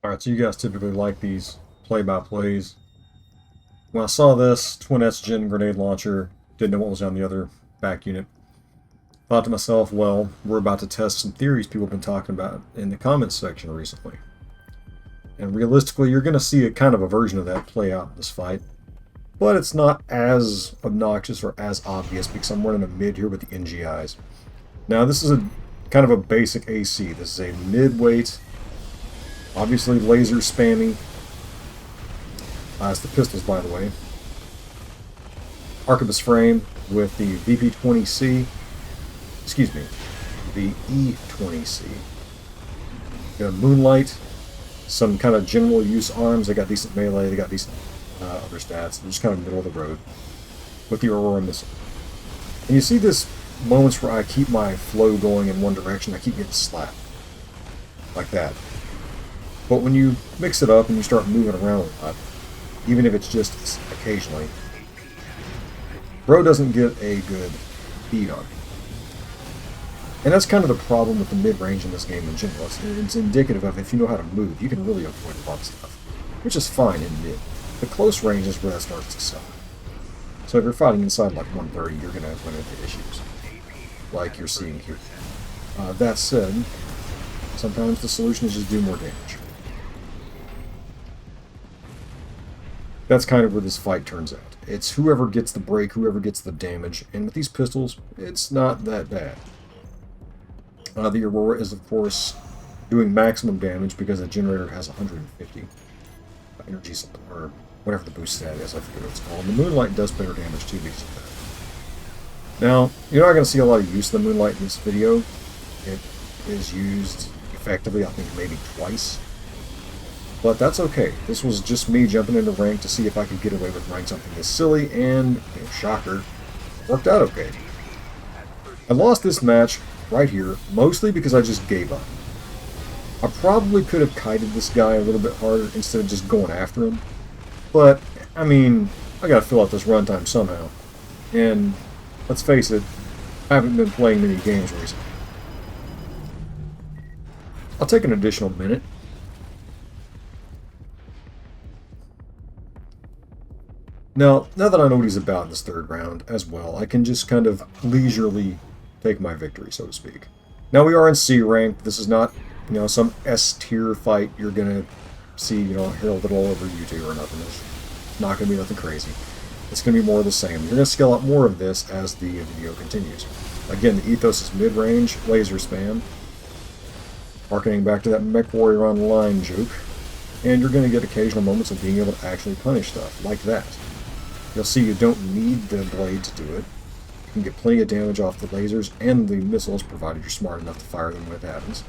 Alright, so you guys typically like these play-by-plays. When I saw this Twin S-Gen grenade launcher, didn't know what was on the other back unit, thought to myself, well, we're about to test some theories people have been talking about in the comments section recently. And realistically, you're going to see a kind of a version of that play out in this fight. But it's not as obnoxious or as obvious because I'm running a mid here with the NGIs. Now, this is a kind of a basic AC. This is a mid-weight, obviously laser spammy. It's the pistols, by the way. Arquebus frame with the VP-20C. Excuse me, the E-20C. Got Moonlight. Some kind of general use arms. They got decent melee. They got decent other stats. They're just kind of middle of the road with the Aurora missile. And you see this moments where I keep my flow going in one direction. I keep getting slapped like that. But when you mix it up and you start moving around a lot, even if it's just occasionally, bro doesn't get a good beat on it. And that's kind of the problem with the mid-range in this game in general. It's indicative of if you know how to move, you can really avoid a lot of stuff, which is fine in mid. The close range is where that starts to suffer. So if you're fighting inside like 130, you're going to run into issues, like you're seeing here. That said, sometimes the solution is just do more damage. That's kind of where this fight turns out. It's whoever gets the break, whoever gets the damage, and with these pistols, it's not that bad. The Aurora is, of course, doing maximum damage because the generator has 150 energy supply, or whatever the boost stat is, I forget what it's called. The Moonlight does better damage too because of that. Now, you're not going to see a lot of use of the Moonlight in this video. It is used effectively, I think, maybe twice. But that's okay. This was just me jumping into rank to see if I could get away with running something this silly, and, shocker, worked out okay. I lost this match right here, mostly because I just gave up. I probably could have kited this guy a little bit harder instead of just going after him. But, I mean, I gotta fill out this runtime somehow. And, let's face it, I haven't been playing many games recently. I'll take an additional minute. Now that I know what he's about in this third round as well, I can just kind of leisurely take my victory, so to speak. Now we are in C rank. This is not, some S tier fight you're gonna see, heralded all over YouTube or nothing. It's not gonna be nothing crazy. It's gonna be more of the same. You're gonna scale up more of this as the video continues. Again, the ethos is mid-range, laser spam, harkening back to that Mech Warrior Online joke, and you're gonna get occasional moments of being able to actually punish stuff like that. You'll see you don't need the blade to do it. You can get plenty of damage off the lasers and the missiles, provided you're smart enough to fire them when it happens.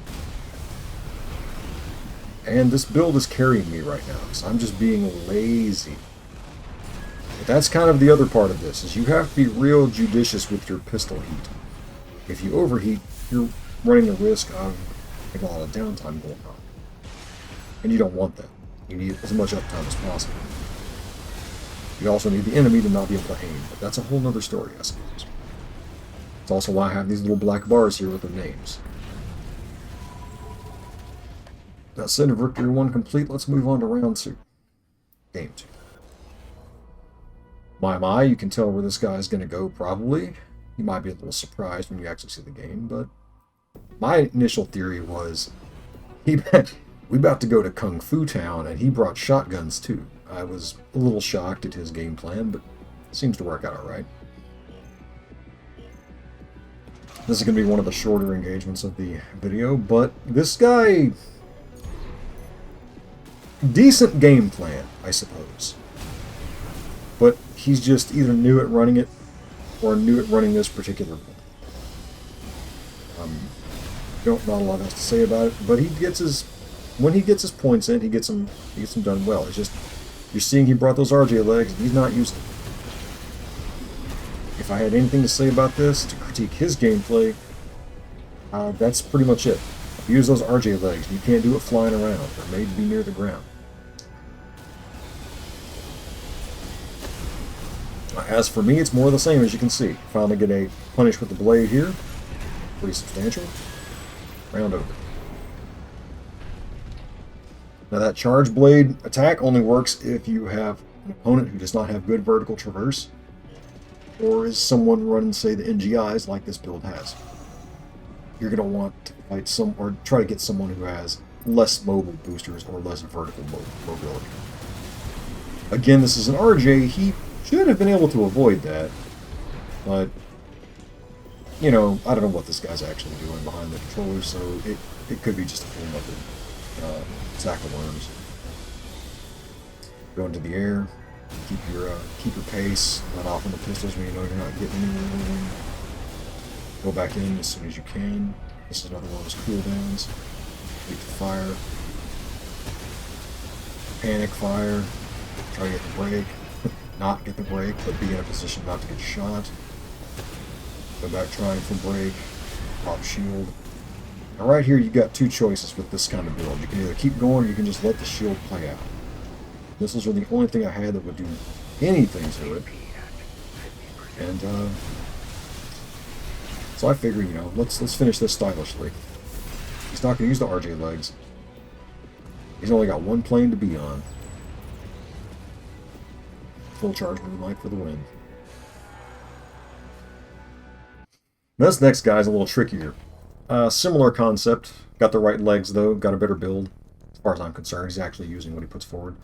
And this build is carrying me right now, so I'm just being lazy. But that's kind of the other part of this, is you have to be real judicious with your pistol heat. If you overheat, you're running the risk of a lot of downtime going on. And you don't want that. You need as much uptime as possible. You also need the enemy to not be able to aim, but that's a whole other story, I suppose. It's also why I have these little black bars here with their names. That said, Victory 1 complete, let's move on to round 2. Game 2. My, you can tell where this guy is going to go, probably. You might be a little surprised when you actually see the game, but my initial theory was we about to go to Kung Fu Town, and he brought shotguns too. I was a little shocked at his game plan, but it seems to work out alright. This is going to be one of the shorter engagements of the video, but this guy... decent game plan, I suppose. But he's just either new at running it, or new at running this particular one. Not a lot else to say about it, but when he gets his points in, he gets them done well. It's just, you're seeing he brought those RJ legs, and he's not used to them. If I had anything to say about this, to critique his gameplay, that's pretty much it. If you use those RJ legs, you can't do it flying around. They're made to be near the ground. As for me, it's more of the same, as you can see. Finally get a punish with the blade here. Pretty substantial. Round over. Now that charge blade attack only works if you have an opponent who does not have good vertical traverse, or is someone running, say, the NGIs like this build has. You're going to want to fight some, or try to get someone who has less mobile boosters or less vertical mobility. Again, this is an RJ. He should have been able to avoid that, but, you know, I don't know what this guy's actually doing behind the controller, so it could be just a full method. Sack of worms. Go into the air. Keep your pace. Let off on the pistols when you know you're not getting anywhere. Go back in as soon as you can. This is another one of those cooldowns. Wait to fire. Panic fire. Try to get the break. Not get the break, but be in a position not to get shot. Go back trying for break. Pop shield. Now right here you've got two choices with this kind of build. You can either keep going or you can just let the shield play out. Missiles are the only thing I had that would do anything to it. And so I figure, you know, let's finish this stylishly. He's not going to use the RJ legs. He's only got one plane to be on. Full charge Moonlight for the win. This next guy's a little trickier. Similar concept. Got the right legs though. Got a better build. As far as I'm concerned, he's actually using what he puts forward.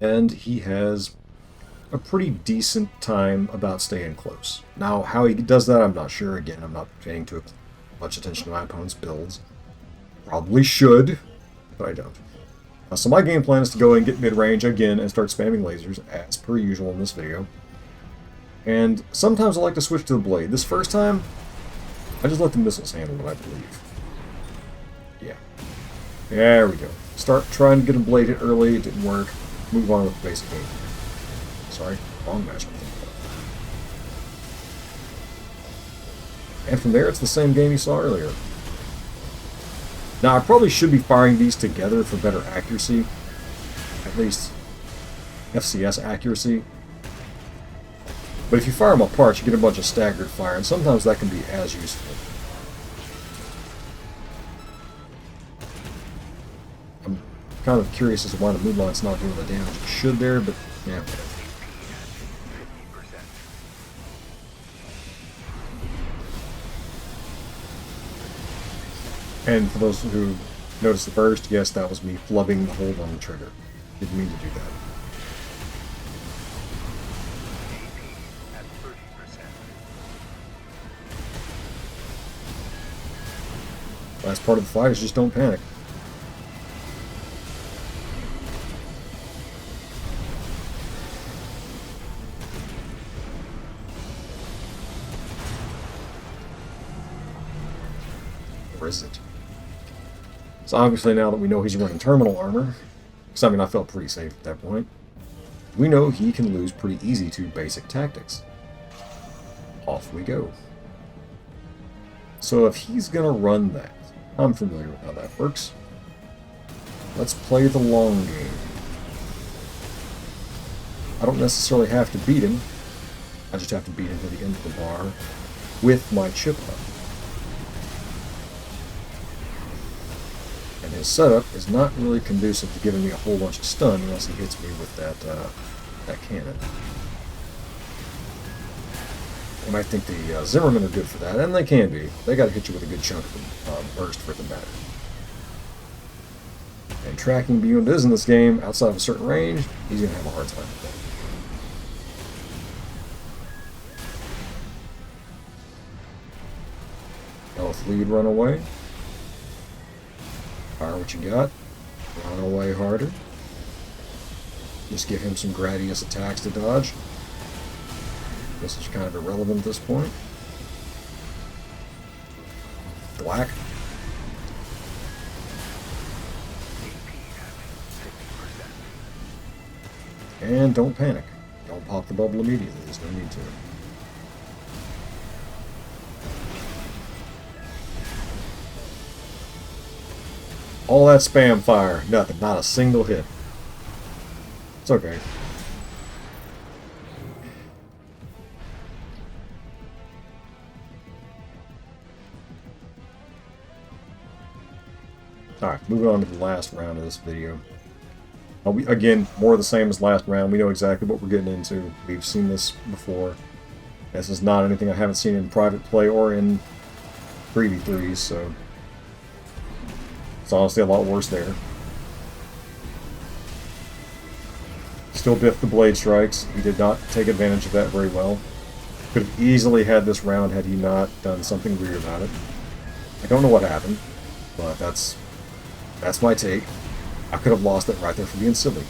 And he has a pretty decent time about staying close. Now, how he does that, I'm not sure. Again, I'm not paying too much attention to my opponent's builds. Probably should, but I don't. So my game plan is to go and get mid-range again and start spamming lasers, as per usual in this video. And sometimes I like to switch to the blade. This first time, I just let the missiles handle it, I believe. Yeah. There we go. Start trying to get a blade hit early, it didn't work. Move on with the basic game. Sorry, wrong match. And from there, it's the same game you saw earlier. Now, I probably should be firing these together for better accuracy. At least FCS accuracy. But if you fire them apart, you get a bunch of staggered fire, and sometimes that can be as useful. I'm kind of curious as to why the Moonlight's not doing the damage it should there, but yeah, whatever. And for those who noticed the burst, yes, that was me flubbing the hold on the trigger. Didn't mean to do that. Last part of the fight is just don't panic. Or is it? So obviously now that we know he's running terminal armor, because I mean I felt pretty safe at that point, we know he can lose pretty easy to basic tactics. Off we go. So if he's going to run that, I'm familiar with how that works. Let's play the long game. I don't necessarily have to beat him. I just have to beat him to the end of the bar with my chip up. And his setup is not really conducive to giving me a whole bunch of stun unless he hits me with that cannon. You might think the Zimmermen are good for that, and they can be. They got to hit you with a good chunk of burst for it to matter. And tracking beyond is in this game, outside of a certain range, he's going to have a hard time with that. Health lead, run away. Fire what you got. Run away harder. Just give him some gradius attacks to dodge. This is kind of irrelevant at this point. Black. And don't panic. Don't pop the bubble immediately. There's no need to. All that spam fire. Nothing. Not a single hit. It's okay. Alright, moving on to the last round of this video. Again, more of the same as last round. We know exactly what we're getting into. We've seen this before. This is not anything I haven't seen in private play or in preview 3s, so it's honestly a lot worse there. Still biffed the blade strikes. He did not take advantage of that very well. Could have easily had this round had he not done something weird about it. I don't know what happened, but that's my take. I could have lost it right there for being silly.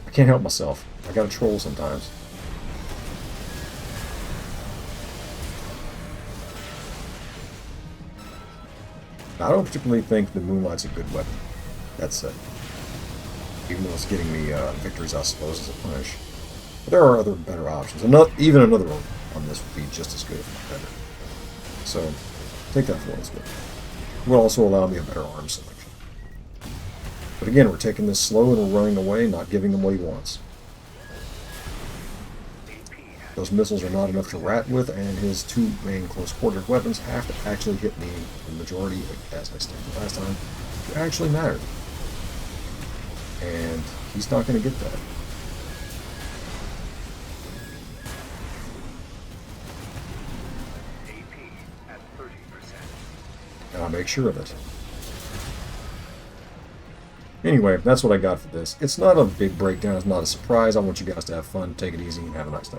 I can't help myself. I gotta troll sometimes. I don't particularly think the Moonlight's a good weapon. That's it. Even though it's getting me victories, I suppose, as a punish. But there are other better options. Even another one on this would be just as good, if not better. So, take that for what it's worth. It will also allow me a better arm selection. But again, we're taking this slow and we're running away, not giving him what he wants. Those missiles are not enough to rat with, and his two main close-quarter weapons have to actually hit me the majority, as I stated last time, to actually matter. And he's not going to get that. And I'll make sure of it. Anyway, that's what I got for this. It's not a big breakdown. It's not a surprise. I want you guys to have fun, take it easy, and have a nice day.